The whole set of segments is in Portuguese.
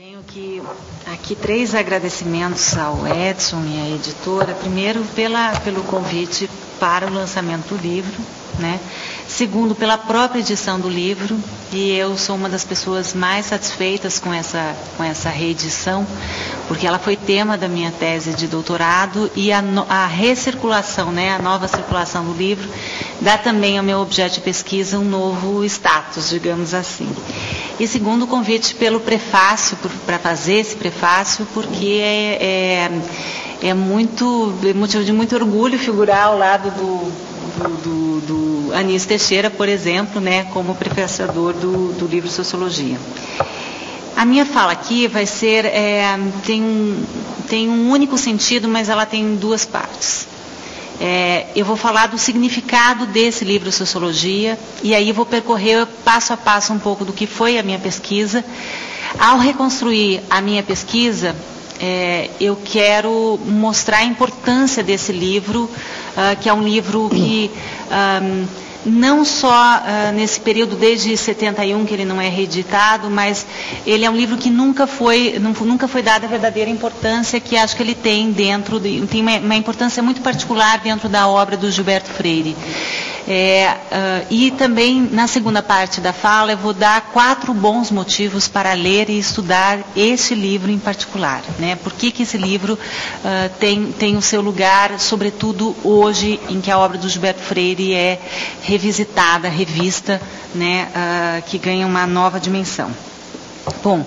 Tenho aqui 3 agradecimentos ao Edson e à editora. Primeiro, pelo convite para o lançamento do livro, né? Segundo, pela própria edição do livro, e eu sou uma das pessoas mais satisfeitas com essa reedição, porque ela foi tema da minha tese de doutorado, e a recirculação, né, a nova circulação do livro, dá também ao meu objeto de pesquisa um novo status, digamos assim. E segundo, o convite pelo prefácio, para fazer esse prefácio, porque é motivo de muito orgulho figurar ao lado do Anísio Teixeira, por exemplo, né, como prefaciador do livro Sociologia. A minha fala aqui vai ser, tem um único sentido, mas ela tem 2 partes. Eu vou falar do significado desse livro Sociologia, e aí vou percorrer passo a passo um pouco do que foi a minha pesquisa. Ao reconstruir a minha pesquisa, eu quero mostrar a importância desse livro, que é um livro que não só nesse período desde 71 que ele não é reeditado, mas ele é um livro que nunca foi dada a verdadeira importância que acho que ele tem tem uma importância muito particular dentro da obra do Gilberto Freire. E também na segunda parte da fala eu vou dar 4 bons motivos para ler e estudar este livro em particular, né? Por que esse livro tem o seu lugar, sobretudo hoje em que a obra do Gilberto Freire é revisitada, revista, né? Que ganha uma nova dimensão. Bom,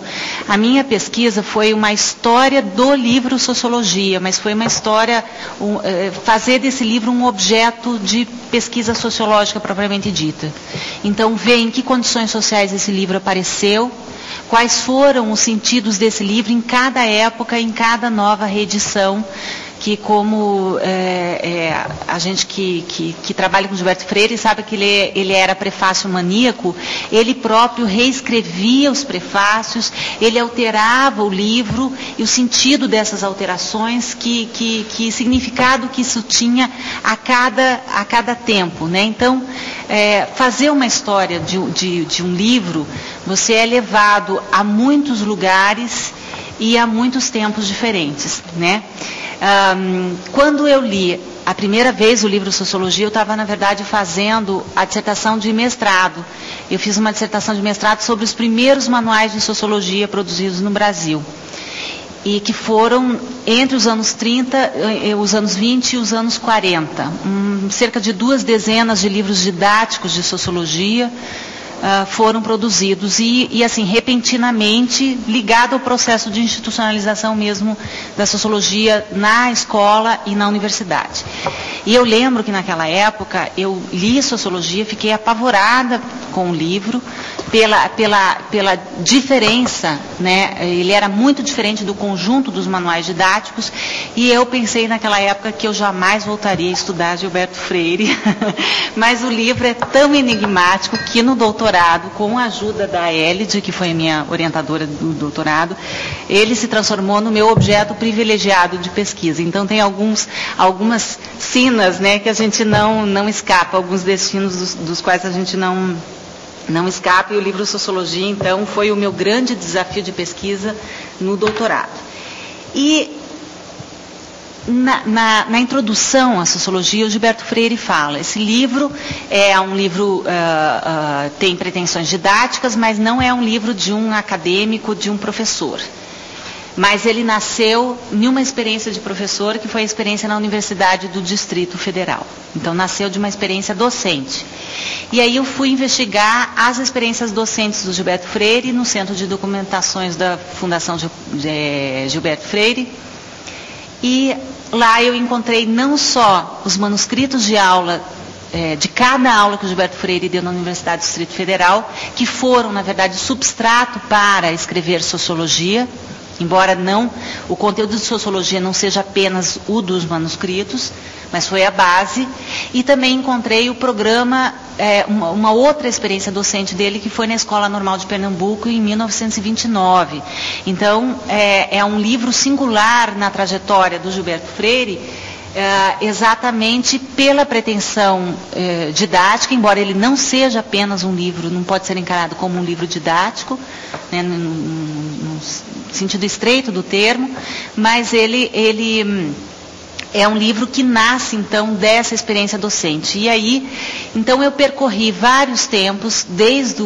a minha pesquisa foi uma história do livro Sociologia, mas foi uma história, fazer desse livro um objeto de pesquisa sociológica propriamente dita. Então, ver em que condições sociais esse livro apareceu, quais foram os sentidos desse livro em cada época, em cada nova reedição, que como a gente que trabalha com Gilberto Freire sabe que ele era prefácio maníaco, ele próprio reescrevia os prefácios, ele alterava o livro e o sentido dessas alterações, que significado que isso tinha a cada tempo, né? Então, fazer uma história de um livro, você é levado a muitos lugares e a muitos tempos diferentes, né? Quando eu li a primeira vez o livro Sociologia, eu estava, na verdade, fazendo a dissertação de mestrado. Eu fiz uma dissertação de mestrado sobre os primeiros manuais de sociologia produzidos no Brasil, e que foram entre os anos 30, os anos 20 e os anos 40. Cerca de 2 dezenas de livros didáticos de sociologia foram produzidos e assim, repentinamente, ligado ao processo de institucionalização mesmo da sociologia na escola e na universidade. E eu lembro que naquela época eu li Sociologia, fiquei apavorada com o livro, pela diferença, né? Ele era muito diferente do conjunto dos manuais didáticos, e eu pensei naquela época que eu jamais voltaria a estudar Gilberto Freire, mas o livro é tão enigmático que no doutorado, com a ajuda da Elide, que foi a minha orientadora do doutorado, ele se transformou no meu objeto privilegiado de pesquisa. Então tem algumas sinas, né, que a gente não escapa, alguns destinos dos quais a gente não escapa, e o livro Sociologia, então, foi o meu grande desafio de pesquisa no doutorado. E na introdução à Sociologia, o Gilberto Freire fala, esse livro é um livro, tem pretensões didáticas, mas não é um livro de um acadêmico, de um professor. Mas ele nasceu em uma experiência de professor, que foi a experiência na Universidade do Distrito Federal. Então, nasceu de uma experiência docente. E aí eu fui investigar as experiências docentes do Gilberto Freire no Centro de Documentações da Fundação Gilberto Freire. E lá eu encontrei não só os manuscritos de aula, de cada aula que o Gilberto Freire deu na Universidade do Distrito Federal, que foram, na verdade, substrato para escrever Sociologia, embora o conteúdo de Sociologia não seja apenas o dos manuscritos, mas foi a base. E também encontrei o programa, uma outra experiência docente dele, que foi na Escola Normal de Pernambuco, em 1929. Então, é um livro singular na trajetória do Gilberto Freire, exatamente pela pretensão didática, embora ele não seja apenas um livro, não pode ser encarado como um livro didático, né, sentido estreito do termo, mas ele é um livro que nasce, então, dessa experiência docente. E aí, então, eu percorri vários tempos, desde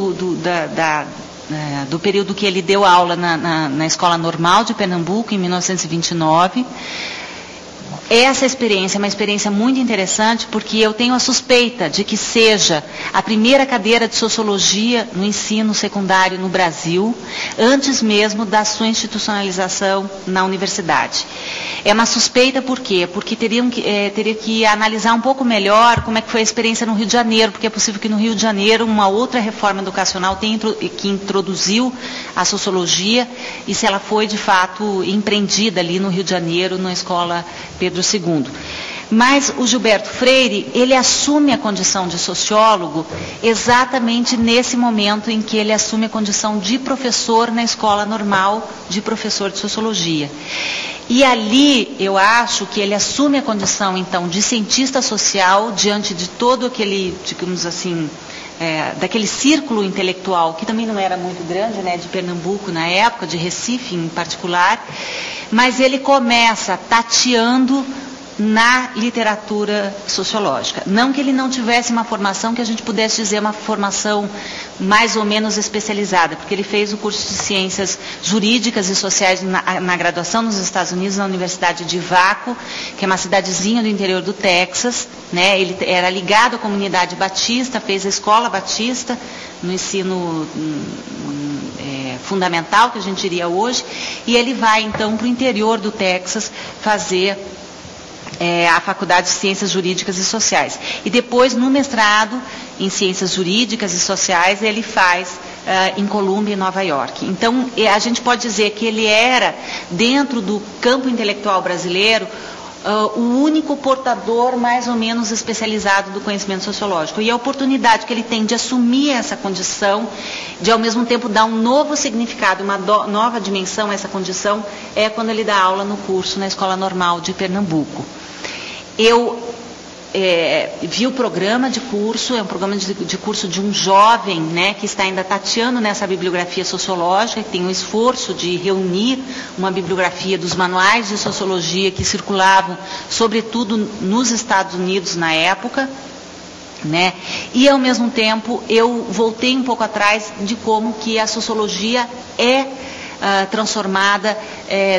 do período que ele deu aula na Escola Normal de Pernambuco, em 1929. Essa experiência é uma experiência muito interessante, porque eu tenho a suspeita de que seja a primeira cadeira de sociologia no ensino secundário no Brasil, antes mesmo da sua institucionalização na universidade. É uma suspeita por quê? Porque teria que analisar um pouco melhor como é que foi a experiência no Rio de Janeiro, porque é possível que no Rio de Janeiro uma outra reforma educacional que introduziu a sociologia, e se ela foi de fato empreendida ali no Rio de Janeiro, na escola Pedro II. Mas o Gilberto Freire, ele assume a condição de sociólogo exatamente nesse momento em que ele assume a condição de professor na escola normal, de professor de sociologia. E ali eu acho que ele assume a condição, então, de cientista social diante de todo aquele, digamos assim, daquele círculo intelectual, que também não era muito grande, né, de Pernambuco na época, de Recife em particular, mas ele começa tateando na literatura sociológica. Não que ele não tivesse uma formação que a gente pudesse dizer uma formação mais ou menos especializada, porque ele fez o curso de Ciências Jurídicas e Sociais na graduação nos Estados Unidos, na Universidade de Waco, que é uma cidadezinha do interior do Texas, né? Ele era ligado à comunidade batista, fez a escola batista no ensino fundamental, que a gente diria hoje, e ele vai então para o interior do Texas fazer a Faculdade de Ciências Jurídicas e Sociais. E depois, no mestrado em Ciências Jurídicas e Sociais, ele faz em Colômbia, em Nova York. Então, a gente pode dizer que ele era, dentro do campo intelectual brasileiro, o único portador mais ou menos especializado do conhecimento sociológico. E a oportunidade que ele tem de assumir essa condição, de ao mesmo tempo dar um novo significado, uma nova dimensão a essa condição, é quando ele dá aula no curso na Escola Normal de Pernambuco. Eu vi o programa de curso, é um programa de curso de um jovem, né, que está ainda tateando nessa bibliografia sociológica, que tem um esforço de reunir uma bibliografia dos manuais de sociologia que circulavam, sobretudo nos Estados Unidos na época, né? E ao mesmo tempo eu voltei um pouco atrás de como que a sociologia transformada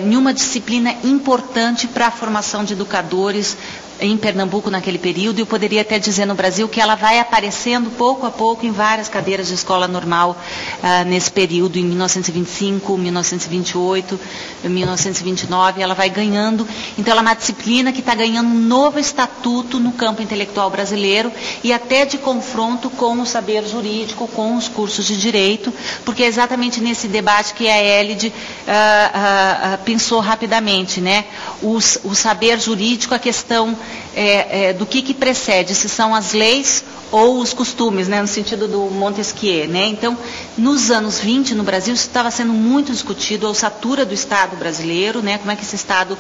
em uma disciplina importante para a formação de educadores em Pernambuco naquele período, e eu poderia até dizer no Brasil que ela vai aparecendo pouco a pouco em várias cadeiras de escola normal nesse período, em 1925, 1928, 1929, ela vai ganhando. Então ela é uma disciplina que está ganhando um novo estatuto no campo intelectual brasileiro, e até de confronto com o saber jurídico, com os cursos de direito, porque é exatamente nesse debate que a Elide pensou rapidamente, né? O saber jurídico, a questão do que precede, se são as leis ou os costumes, né, no sentido do Montesquieu, né? Então, nos anos 20, no Brasil, isso estava sendo muito discutido, a ossatura do Estado brasileiro, né, como é que esse Estado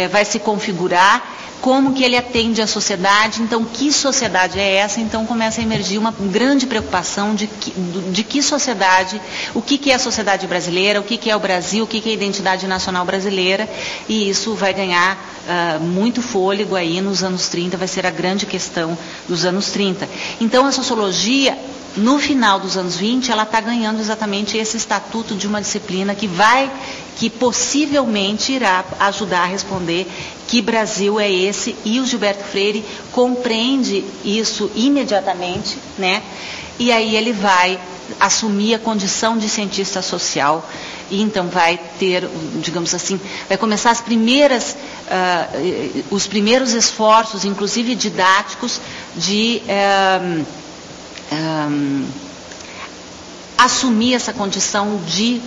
vai se configurar, como que ele atende à sociedade, então, que sociedade é essa? Então, começa a emergir uma grande preocupação de que sociedade, o que é a sociedade brasileira, o que é o Brasil, o que é a identidade nacional brasileira, e isso vai ganhar muito fôlego aí nos anos 30, vai ser a grande questão dos anos 30. Então, a sociologia, no final dos anos 20, ela está ganhando exatamente esse estatuto de uma disciplina que possivelmente irá ajudar a responder que Brasil é esse, e o Gilberto Freire compreende isso imediatamente, né? E aí ele vai assumir a condição de cientista social, e então vai ter, digamos assim, vai começar os primeiros esforços, inclusive didáticos, de assumir essa condição de,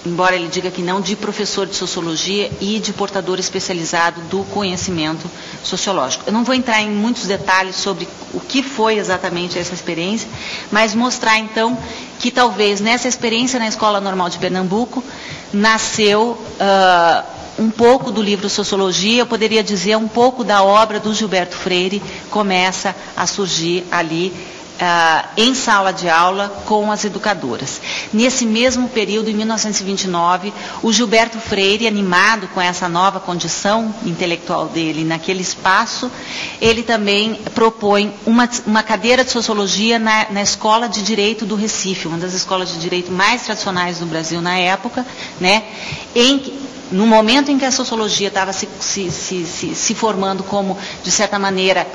embora ele diga que não, de professor de sociologia e de portador especializado do conhecimento sociológico. Eu não vou entrar em muitos detalhes sobre o que foi exatamente essa experiência, mas mostrar então que talvez nessa experiência na Escola Normal de Pernambuco nasceu um pouco do livro Sociologia, eu poderia dizer um pouco da obra do Gilberto Freire, começa a surgir ali em sala de aula com as educadoras. Nesse mesmo período, em 1929, o Gilberto Freire, animado com essa nova condição intelectual dele naquele espaço, ele também propõe uma cadeira de sociologia na Escola de Direito do Recife, uma das escolas de direito mais tradicionais do Brasil na época, né, no momento em que a sociologia estava se formando como, de certa maneira,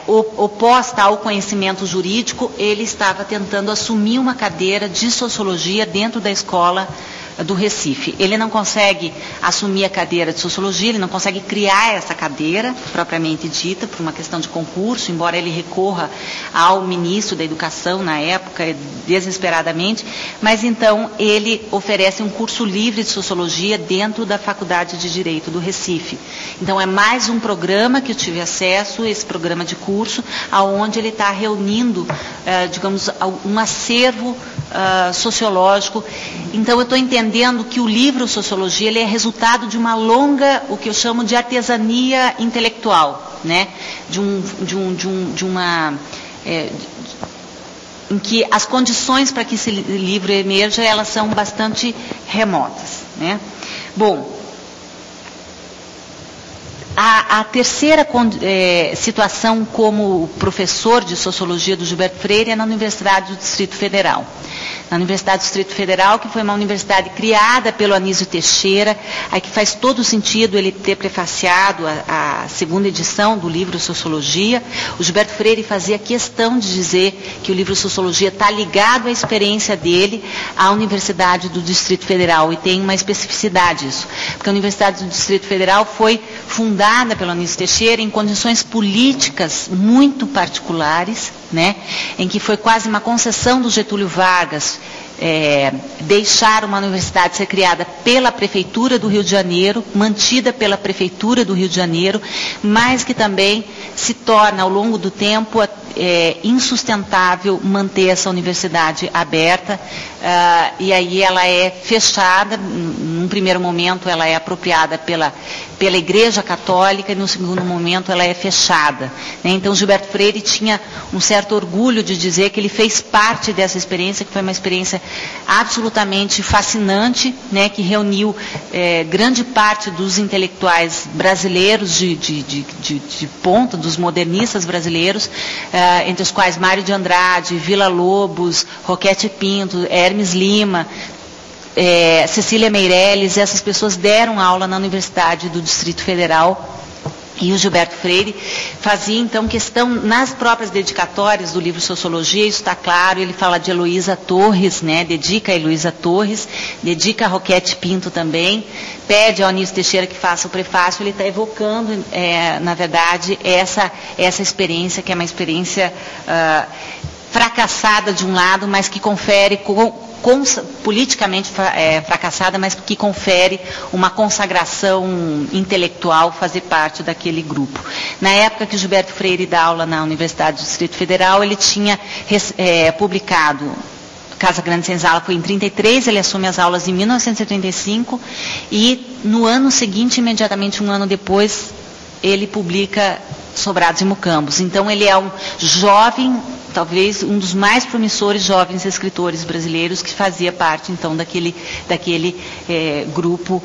oposta ao conhecimento jurídico, ele estava tentando assumir uma cadeira de sociologia dentro da escola do Recife. Ele não consegue assumir a cadeira de sociologia, ele não consegue criar essa cadeira, propriamente dita, por uma questão de concurso, embora ele recorra ao ministro da Educação, na época, desesperadamente, mas então ele oferece um curso livre de sociologia dentro da Faculdade de Direito do Recife. Então é mais um programa que eu tive acesso, esse programa de curso, aonde ele está reunindo, digamos, um acervo sociológico. Então eu estou entendendo que o livro Sociologia ele é resultado de uma longa, o que eu chamo de artesania intelectual, né? Em que as condições para que esse livro emerja, elas são bastante remotas, né? Bom, a terceira situação como professor de Sociologia do Gilberto Freire é na Universidade do Distrito Federal. Na Universidade do Distrito Federal, que foi uma universidade criada pelo Anísio Teixeira, aí que faz todo sentido ele ter prefaciado a segunda edição do livro Sociologia. O Gilberto Freire fazia questão de dizer que o livro Sociologia está ligado à experiência dele à Universidade do Distrito Federal, e tem uma especificidade isso, porque a Universidade do Distrito Federal foi fundada pelo Anísio Teixeira em condições políticas muito particulares, né, em que foi quase uma concessão do Getúlio Vargas deixar uma universidade ser criada pela Prefeitura do Rio de Janeiro, mantida pela Prefeitura do Rio de Janeiro, mas que também se torna, ao longo do tempo, insustentável manter essa universidade aberta, e aí ela é fechada. Num primeiro momento ela é apropriada pela Igreja Católica, e no segundo momento ela é fechada, né? Então Gilberto Freire tinha um certo orgulho de dizer que ele fez parte dessa experiência, que foi uma experiência absolutamente fascinante, né, que reuniu grande parte dos intelectuais brasileiros de ponta, dos modernistas brasileiros, entre os quais Mário de Andrade, Vila Lobos, Roquete Pinto, Hermes Lima, Cecília Meirelles. Essas pessoas deram aula na Universidade do Distrito Federal. E o Gilberto Freire fazia, então, questão, nas próprias dedicatórias do livro Sociologia, isso está claro, ele fala de Heloísa Torres, né, dedica a Heloísa Torres, dedica a Roquete Pinto também, pede ao Anísio Teixeira que faça o prefácio. Ele está evocando, na verdade, essa experiência, que é uma experiência fracassada de um lado, mas que confere politicamente fracassada, mas que confere uma consagração intelectual fazer parte daquele grupo. Na época que o Gilberto Freire dá aula na Universidade do Distrito Federal, ele tinha publicado Casa Grande Senzala, foi em 1933, ele assume as aulas em 1935, e no ano seguinte, imediatamente um ano depois, ele publica Sobrados e Mucambos. Então ele é um jovem, talvez um dos mais promissores jovens escritores brasileiros, que fazia parte então daquele grupo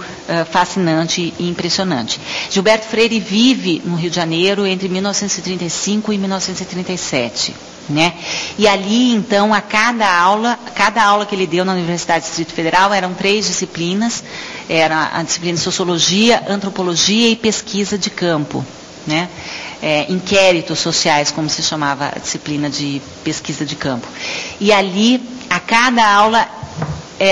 fascinante e impressionante. Gilberto Freire vive no Rio de Janeiro entre 1935 e 1937. Né? E ali, então, cada aula que ele deu na Universidade do Distrito Federal eram 3 disciplinas, era a disciplina de Sociologia, Antropologia e Pesquisa de Campo, né? Inquéritos sociais, como se chamava a disciplina de pesquisa de campo. E ali, a cada aula,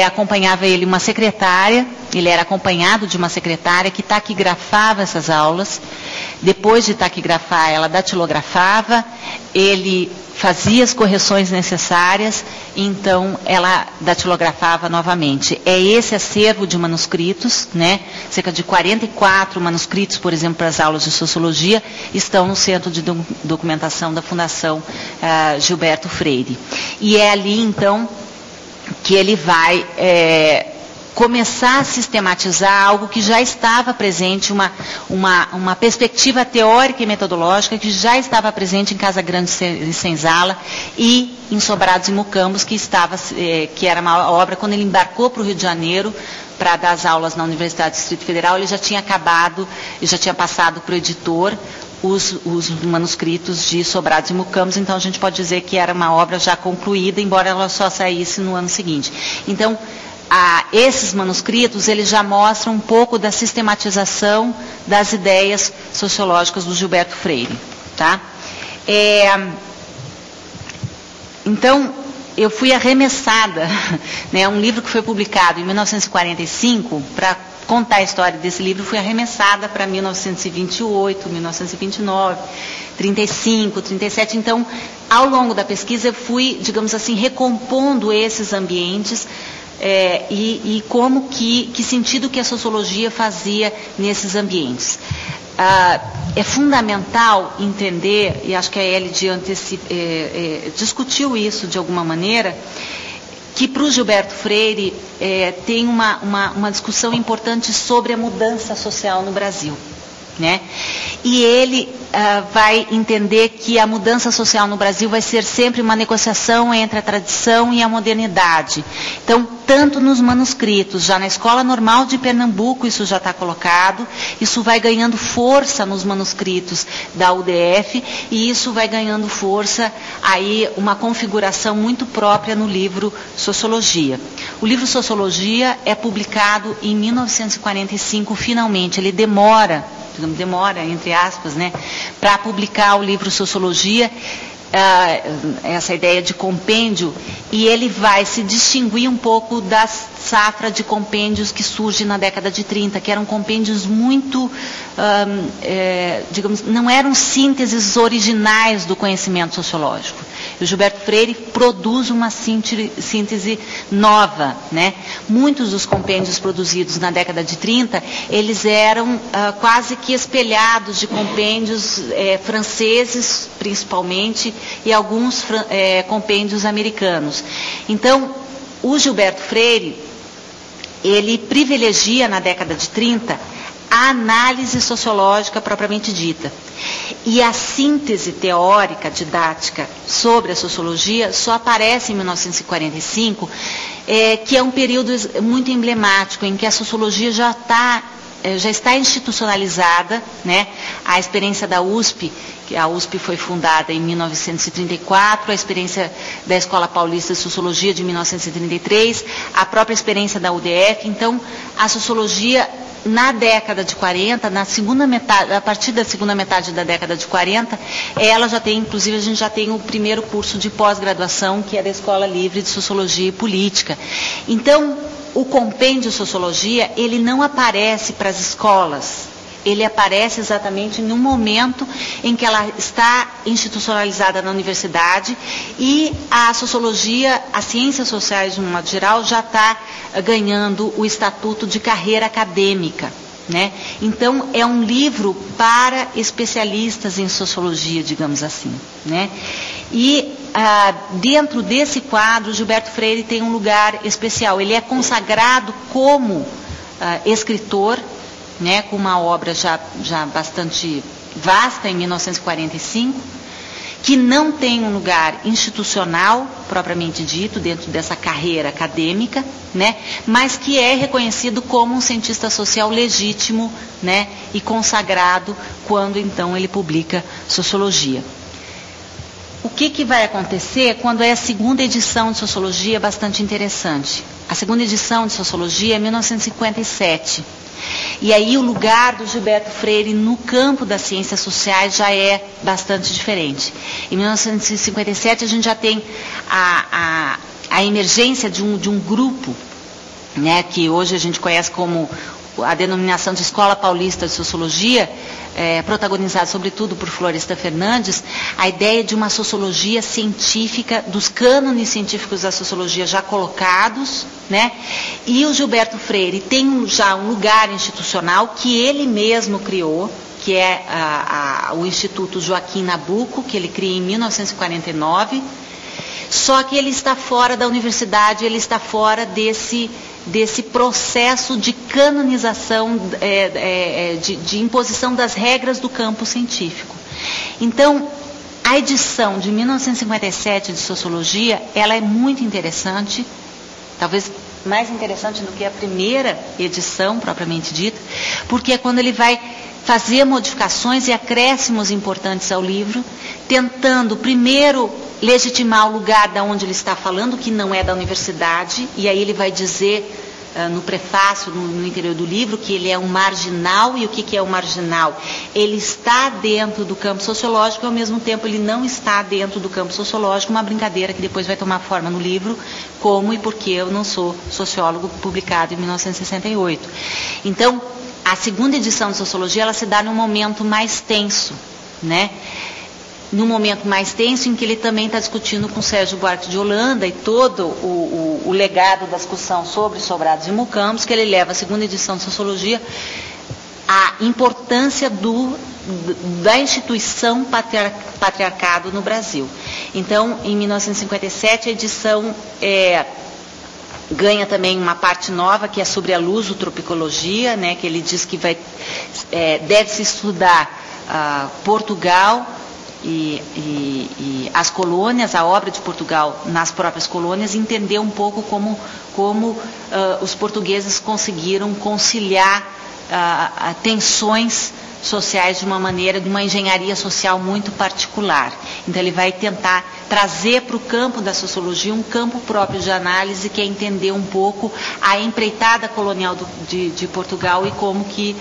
acompanhava ele uma secretária, ele era acompanhado de uma secretária que taquigrafava essas aulas. Depois de taquigrafar, ela datilografava, ele fazia as correções necessárias, então ela datilografava novamente. É esse acervo de manuscritos, né? Cerca de 44 manuscritos, por exemplo, para as aulas de Sociologia, estão no Centro de Documentação da Fundação Gilberto Freire. E é ali, então, que ele vai começar a sistematizar algo que já estava presente, uma perspectiva teórica e metodológica que já estava presente em Casa Grande e Senzala e em Sobrados e Mucambos, que era uma obra, quando ele embarcou para o Rio de Janeiro para dar as aulas na Universidade do Distrito Federal, ele já tinha acabado, e já tinha passado para o editor os manuscritos de Sobrados e Mucambos, então a gente pode dizer que era uma obra já concluída, embora ela só saísse no ano seguinte. Então, esses manuscritos, eles já mostram um pouco da sistematização das ideias sociológicas do Gilberto Freire, tá? Então, eu fui arremessada, né, um livro que foi publicado em 1945, para contar a história desse livro, fui arremessada para 1928, 1929, 35, 37. Então, ao longo da pesquisa, eu fui, digamos assim, recompondo esses ambientes e como que sentido que a sociologia fazia nesses ambientes. É fundamental entender, e acho que a Elide discutiu isso de alguma maneira, que para o Gilberto Freire tem uma discussão importante sobre a mudança social no Brasil, né? E ele vai entender que a mudança social no Brasil vai ser sempre uma negociação entre a tradição e a modernidade. Então, tanto nos manuscritos, já na Escola Normal de Pernambuco isso já está colocado, isso vai ganhando força nos manuscritos da UDF, e isso vai ganhando força aí, uma configuração muito própria no livro Sociologia. O livro Sociologia é publicado em 1945, finalmente. Ele demora, entre aspas, né, para publicar o livro Sociologia, essa ideia de compêndio, e ele vai se distinguir um pouco da safra de compêndios que surge na década de 30, que eram compêndios muito, digamos, não eram sínteses originais do conhecimento sociológico. E o Gilberto Freire produz uma síntese nova, né? Muitos dos compêndios produzidos na década de 30, eles eram quase que espelhados de compêndios franceses, principalmente, e alguns compêndios americanos. Então, o Gilberto Freire, ele privilegia na década de 30 a análise sociológica propriamente dita. E a síntese teórica, didática sobre a sociologia só aparece em 1945, que é um período muito emblemático em que a sociologia já está institucionalizada, né? A experiência da USP, que a USP foi fundada em 1934, a experiência da Escola Paulista de Sociologia de 1933, a própria experiência da UDF. Então, a sociologia na década de 40, a partir da segunda metade da década de 40, ela já tem, inclusive a gente já tem o primeiro curso de pós-graduação, que é da Escola Livre de Sociologia e Política. Então, o compêndio Sociologia, ele não aparece para as escolas, ele aparece exatamente num momento em que ela está institucionalizada na universidade e a sociologia, as ciências sociais de um modo geral, já está ganhando o estatuto de carreira acadêmica, né? Então, é um livro para especialistas em sociologia, digamos assim, né? E dentro desse quadro, Gilberto Freire tem um lugar especial. Ele é consagrado como escritor, né, com uma obra já bastante vasta, em 1945, que não tem um lugar institucional, propriamente dito, dentro dessa carreira acadêmica, né, mas que é reconhecido como um cientista social legítimo, né, e consagrado quando, então, ele publica Sociologia. O que vai acontecer quando é a segunda edição de Sociologia? Bastante interessante. A segunda edição de Sociologia é 1957. E aí o lugar do Gilberto Freire no campo das ciências sociais já é bastante diferente. Em 1957 a gente já tem a emergência de um grupo, né, que hoje a gente conhece como a denominação de Escola Paulista de Sociologia, protagonizada sobretudo por Floresta Fernandes, a ideia de uma sociologia científica, dos cânones científicos da sociologia já colocados, né? E o Gilberto Freire tem já um lugar institucional que ele mesmo criou, que é o Instituto Joaquim Nabuco, que ele cria em 1949, Só que ele está fora da universidade, ele está fora desse processo de canonização, de imposição das regras do campo científico. Então, a edição de 1957 de Sociologia, ela é muito interessante, talvez mais interessante do que a primeira edição, propriamente dita, porque é quando ele vai fazer modificações e acréscimos importantes ao livro, tentando primeiro legitimar o lugar da onde ele está falando, que não é da universidade, e aí ele vai dizer no prefácio, no interior do livro, que ele é um marginal. E o que é um marginal? Ele está dentro do campo sociológico e ao mesmo tempo ele não está dentro do campo sociológico, uma brincadeira que depois vai tomar forma no livro, como e porque eu não sou sociólogo, publicado em 1968. Então, a segunda edição de Sociologia, ela se dá num momento mais tenso, né? Num momento mais tenso em que ele também está discutindo com Sérgio Buarque de Holanda e todo o legado da discussão sobre Sobrados e Mucambos, que ele leva a segunda edição de Sociologia, a importância da instituição patriarcado no Brasil. Então, em 1957, a edição ganha também uma parte nova, que é sobre a lusotropicologia, né, que ele diz que deve-se estudar Portugal e as colônias, a obra de Portugal nas próprias colônias, entender um pouco como os portugueses conseguiram conciliar tensões sociais de uma engenharia social muito particular. Então ele vai tentar trazer para o campo da sociologia um campo próprio de análise, que é entender um pouco a empreitada colonial de Portugal e como que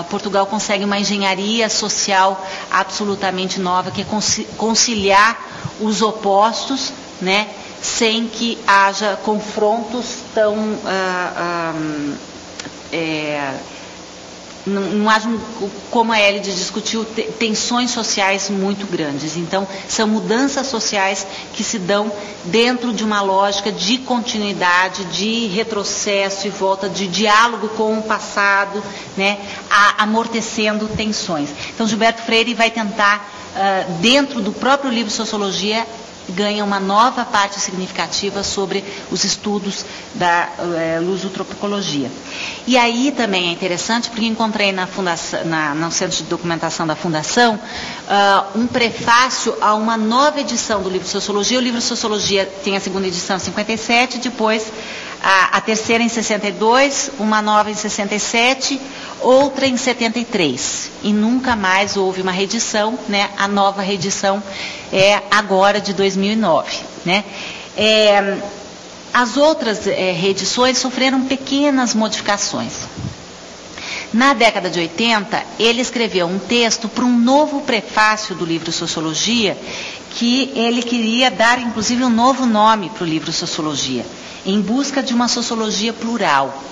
Portugal consegue uma engenharia social absolutamente nova, que é conciliar os opostos, né, sem que haja confrontos tão não haja, como a Hélide discutiu, tensões sociais muito grandes. Então, são mudanças sociais que se dão dentro de uma lógica de continuidade, de retrocesso e volta, de diálogo com o passado, né, amortecendo tensões. Então, Gilberto Freire vai tentar, dentro do próprio livro Sociologia, ganha uma nova parte significativa sobre os estudos da lusotropicologia. E aí também é interessante, porque encontrei no Centro de Documentação da Fundação um prefácio a uma nova edição do livro Sociologia. O livro Sociologia tem a segunda edição em 57, depois a terceira em 62, uma nova em 67, outra em 73. E nunca mais houve uma reedição, né? A nova reedição é agora de 2009, né? As outras reedições sofreram pequenas modificações. Na década de 80, ele escreveu um texto para um novo prefácio do livro Sociologia, que ele queria dar, inclusive, um novo nome para o livro Sociologia, em busca de uma sociologia plural.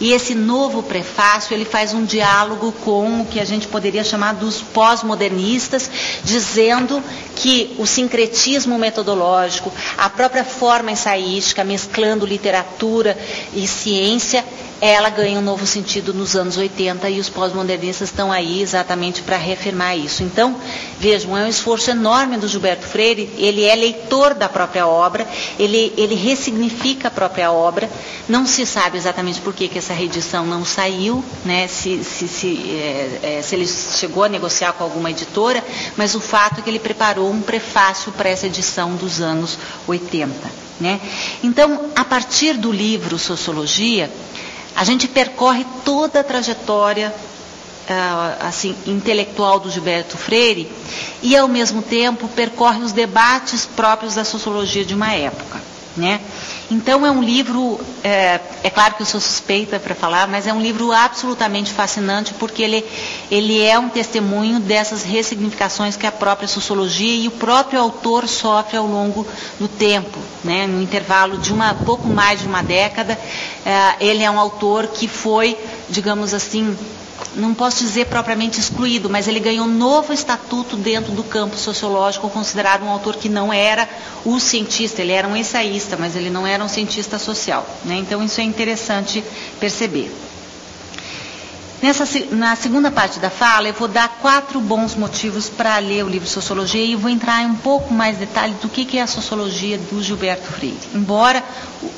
E esse novo prefácio, ele faz um diálogo com o que a gente poderia chamar dos pós-modernistas, dizendo que o sincretismo metodológico, a própria forma ensaística, mesclando literatura e ciência, ela ganha um novo sentido nos anos 80 e os pós-modernistas estão aí exatamente para reafirmar isso. Então, vejam, é um esforço enorme do Gilberto Freire, ele é leitor da própria obra, ele ressignifica a própria obra, não se sabe exatamente por que essa reedição não saiu, né, se ele chegou a negociar com alguma editora, mas o fato é que ele preparou um prefácio para essa edição dos anos 80. Né? Então, a partir do livro Sociologia, a gente percorre toda a trajetória intelectual do Gilberto Freire e, ao mesmo tempo, percorre os debates próprios da sociologia de uma época. Né? Então, é um livro, é claro que eu sou suspeita para falar, mas é um livro absolutamente fascinante, porque ele é um testemunho dessas ressignificações que a própria sociologia e o próprio autor sofre ao longo do tempo. Né? No intervalo de pouco mais de uma década, ele é um autor que foi, digamos assim, não posso dizer propriamente excluído, mas ele ganhou um novo estatuto dentro do campo sociológico, considerado um autor que não era o cientista, ele era um ensaísta, mas ele não era um cientista social. Né? Então, isso é interessante perceber. Na segunda parte da fala, eu vou dar 4 bons motivos para ler o livro Sociologia e vou entrar em um pouco mais detalhe do que é a sociologia do Gilberto Freire. Embora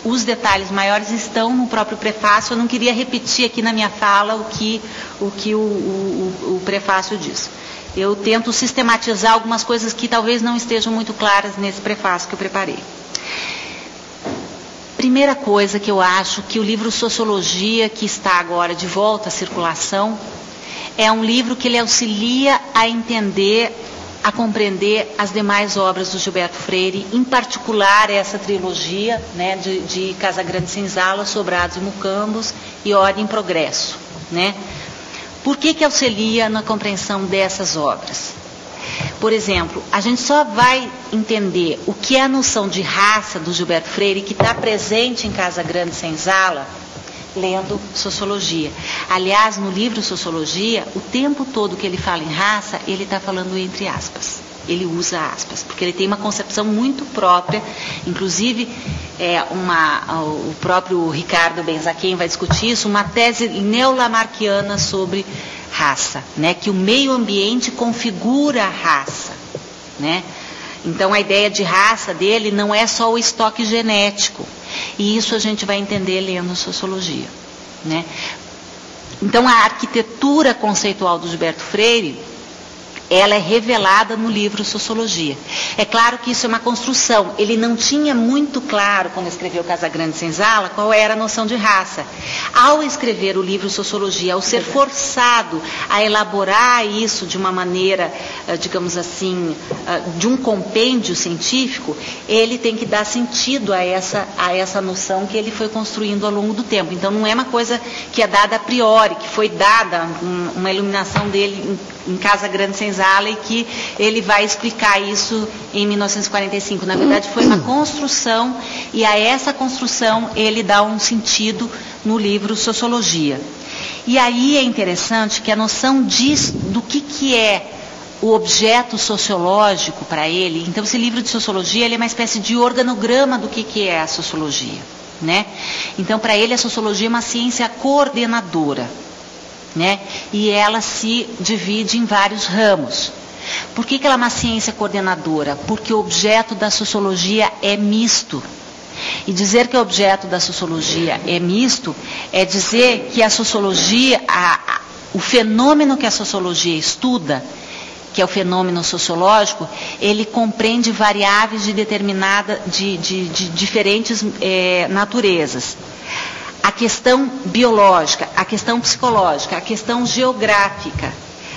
os detalhes maiores estão no próprio prefácio, eu não queria repetir aqui na minha fala o que o prefácio diz. Eu tento sistematizar algumas coisas que talvez não estejam muito claras nesse prefácio que eu preparei. Primeira coisa que eu acho que o livro Sociologia, que está agora de volta à circulação, é um livro que ele auxilia a entender, a compreender as demais obras do Gilberto Freire, em particular essa trilogia, né, de Casagrande Senzala, Sobrados e Mucambos e Ordem e Progresso, né? Por que auxilia na compreensão dessas obras? Por exemplo, a gente só vai entender o que é a noção de raça do Gilberto Freire, que está presente em Casagrande Senzala, lendo Sociologia. Aliás, no livro Sociologia, o tempo todo que ele fala em raça, ele está falando entre aspas. Ele usa aspas, porque ele tem uma concepção muito própria, inclusive o próprio Ricardo Benzaquem vai discutir isso, uma tese neolamarquiana sobre raça, né, que o meio ambiente configura a raça, né? Então a ideia de raça dele não é só o estoque genético, e isso a gente vai entender lendo Sociologia, né? Então a arquitetura conceitual do Gilberto Freire, ela é revelada no livro Sociologia. É claro que isso é uma construção. Ele não tinha muito claro, quando escreveu Casagrande Senzala, qual era a noção de raça. Ao escrever o livro Sociologia, ao ser forçado a elaborar isso de uma maneira, digamos assim, de um compêndio científico, ele tem que dar sentido a essa noção que ele foi construindo ao longo do tempo. Então não é uma coisa que é dada a priori, que foi dada uma iluminação dele em Casagrande Senzala, e que ele vai explicar isso em 1945. Na verdade, foi uma construção, e a essa construção ele dá um sentido no livro Sociologia. E aí é interessante que a noção do que é o objeto sociológico para ele, então esse livro de Sociologia, ele é uma espécie de organograma do que é a sociologia, né? Então, para ele, a sociologia é uma ciência coordenadora, né? E ela se divide em vários ramos. Por que ela é uma ciência coordenadora? Porque o objeto da sociologia é misto. E dizer que o objeto da sociologia é misto é dizer que a sociologia, o fenômeno que a sociologia estuda, que é o fenômeno sociológico, ele compreende variáveis de diferentes naturezas. A questão biológica, a questão psicológica, a questão geográfica,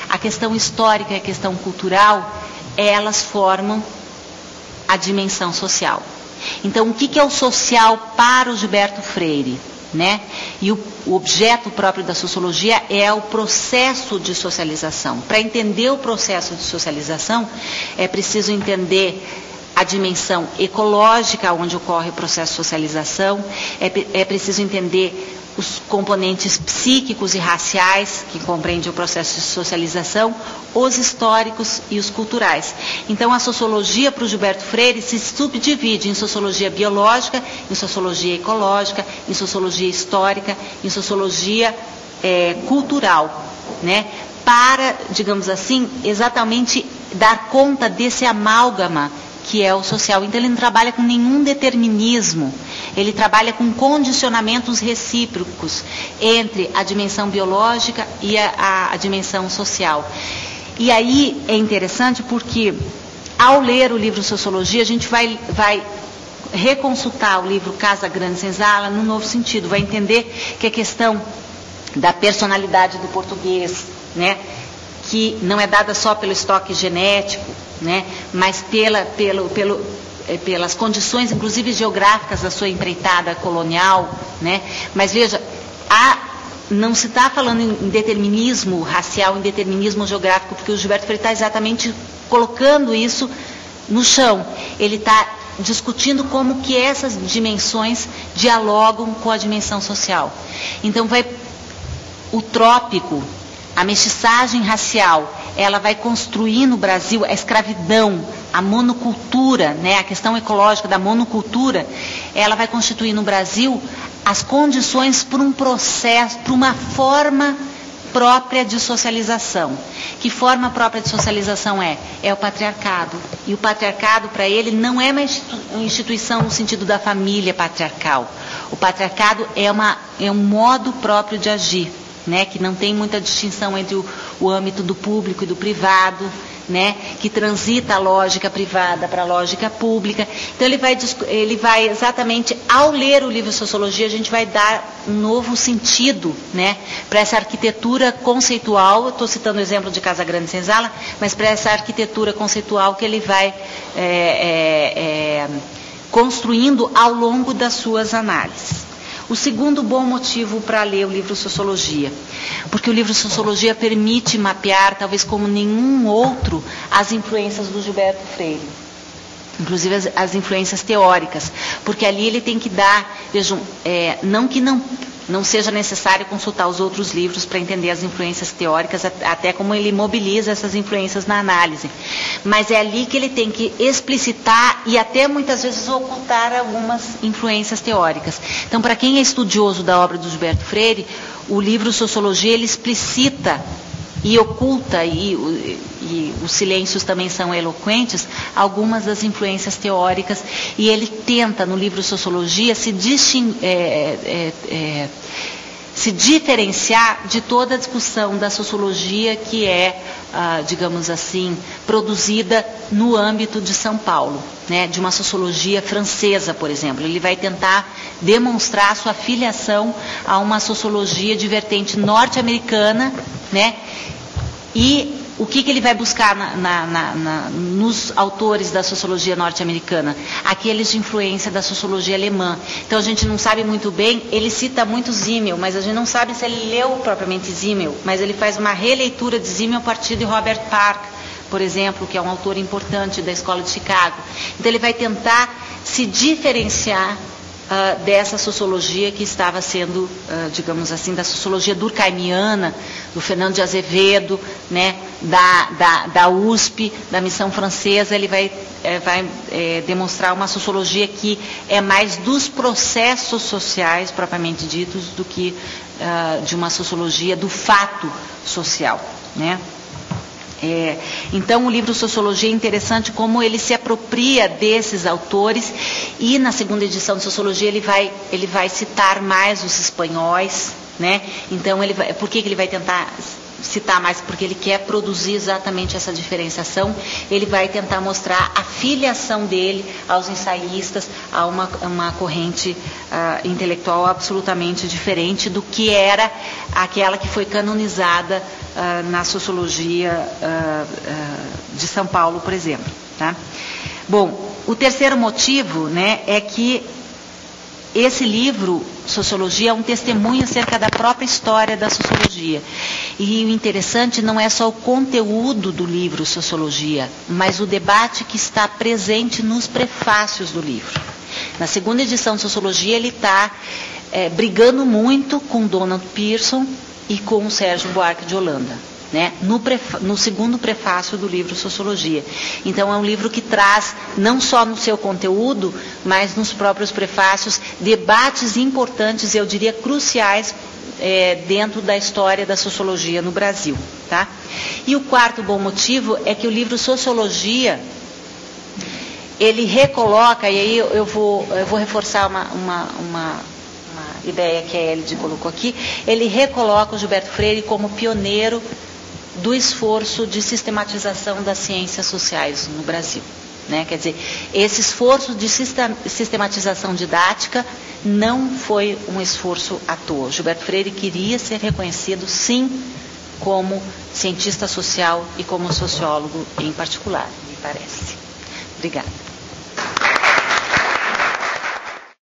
a questão histórica e a questão cultural, elas formam a dimensão social. Então, o que é o social para o Gilberto Freire, né? E o objeto próprio da sociologia é o processo de socialização. Para entender o processo de socialização, é preciso entender a dimensão ecológica, onde ocorre o processo de socialização, é preciso entender os componentes psíquicos e raciais, que compreendem o processo de socialização, os históricos e os culturais. Então, a sociologia para o Gilberto Freire se subdivide em sociologia biológica, em sociologia ecológica, em sociologia histórica, em sociologia cultural, né? Para, digamos assim, exatamente dar conta desse amálgama que é o social. Então ele não trabalha com nenhum determinismo, ele trabalha com condicionamentos recíprocos entre a dimensão biológica e a dimensão social. E aí é interessante porque, ao ler o livro Sociologia, a gente vai reconsultar o livro Casagrande Senzala num novo sentido, vai entender que a questão da personalidade do português, né, que não é dada só pelo estoque genético, né, mas pelas condições, inclusive geográficas, da sua empreitada colonial, né. Mas veja, não se está falando em determinismo racial, em determinismo geográfico, porque o Gilberto Freire está exatamente colocando isso no chão. Ele está discutindo como que essas dimensões dialogam com a dimensão social. Então o trópico, a mestiçagem racial, ela vai construir no Brasil a escravidão, a monocultura, né, a questão ecológica da monocultura, ela vai constituir no Brasil as condições para um processo, para uma forma própria de socialização. Que forma própria de socialização é? É o patriarcado. E o patriarcado, para ele, não é uma instituição no sentido da família patriarcal. O patriarcado é um modo próprio de agir, né? Que não tem muita distinção entre o âmbito do público e do privado, né, que transita a lógica privada para a lógica pública. Então ele vai exatamente, ao ler o livro Sociologia, a gente vai dar um novo sentido, né, para essa arquitetura conceitual. Estou citando o exemplo de Casagrande Senzala, mas para essa arquitetura conceitual que ele vai construindo ao longo das suas análises. O segundo bom motivo para ler o livro Sociologia, porque o livro Sociologia permite mapear, talvez como nenhum outro, as influências do Gilberto Freire, inclusive as influências teóricas, porque ali ele tem que dar, vejam, não que não seja necessário consultar os outros livros para entender as influências teóricas, até como ele mobiliza essas influências na análise. Mas é ali que ele tem que explicitar e até muitas vezes ocultar algumas influências teóricas. Então, para quem é estudioso da obra do Gilberto Freire, o livro Sociologia, ele explicita e oculta, e os silêncios também são eloquentes, algumas das influências teóricas, e ele tenta, no livro Sociologia, se diferenciar de toda a discussão da sociologia que é, digamos assim, produzida no âmbito de São Paulo, né, de uma sociologia francesa, por exemplo. Ele vai tentar demonstrar sua filiação a uma sociologia de vertente norte-americana, né, e o que ele vai buscar nos autores da sociologia norte-americana? Aqueles de influência da sociologia alemã. Então a gente não sabe muito bem, ele cita muito Simmel, mas a gente não sabe se ele leu propriamente Simmel, mas ele faz uma releitura de Simmel a partir de Robert Park, por exemplo, que é um autor importante da Escola de Chicago. Então ele vai tentar se diferenciar dessa sociologia que estava sendo, digamos assim, da sociologia durkheimiana, do Fernando de Azevedo, né, da USP, da missão francesa. Ele vai demonstrar uma sociologia que é mais dos processos sociais, propriamente ditos, do que de uma sociologia do fato social, né? Então o livro Sociologia é interessante como ele se apropria desses autores, e na segunda edição de Sociologia ele vai citar mais os espanhóis, né? Então por que ele vai tentar citar mais? Porque ele quer produzir exatamente essa diferenciação. Ele vai tentar mostrar a filiação dele aos ensaístas, a uma corrente intelectual absolutamente diferente do que era aquela que foi canonizada na sociologia de São Paulo, por exemplo, tá? Bom, o terceiro motivo, né, é que esse livro, Sociologia, é um testemunho acerca da própria história da sociologia. E o interessante não é só o conteúdo do livro Sociologia, mas o debate que está presente nos prefácios do livro. Na segunda edição de Sociologia, ele está brigando muito com Donald Pearson e com o Sérgio Buarque de Holanda, né, no segundo prefácio do livro Sociologia. Então é um livro que traz, não só no seu conteúdo, mas nos próprios prefácios, debates importantes, eu diria cruciais, dentro da história da sociologia no Brasil, tá? E o quarto bom motivo é que o livro Sociologia, ele recoloca, e aí eu vou reforçar uma ideia que a Elide colocou aqui, ele recoloca o Gilberto Freire como pioneiro do esforço de sistematização das ciências sociais no Brasil, né? Quer dizer, esse esforço de sistematização didática não foi um esforço à toa. Gilberto Freire queria ser reconhecido, sim, como cientista social e como sociólogo em particular, me parece. Obrigada.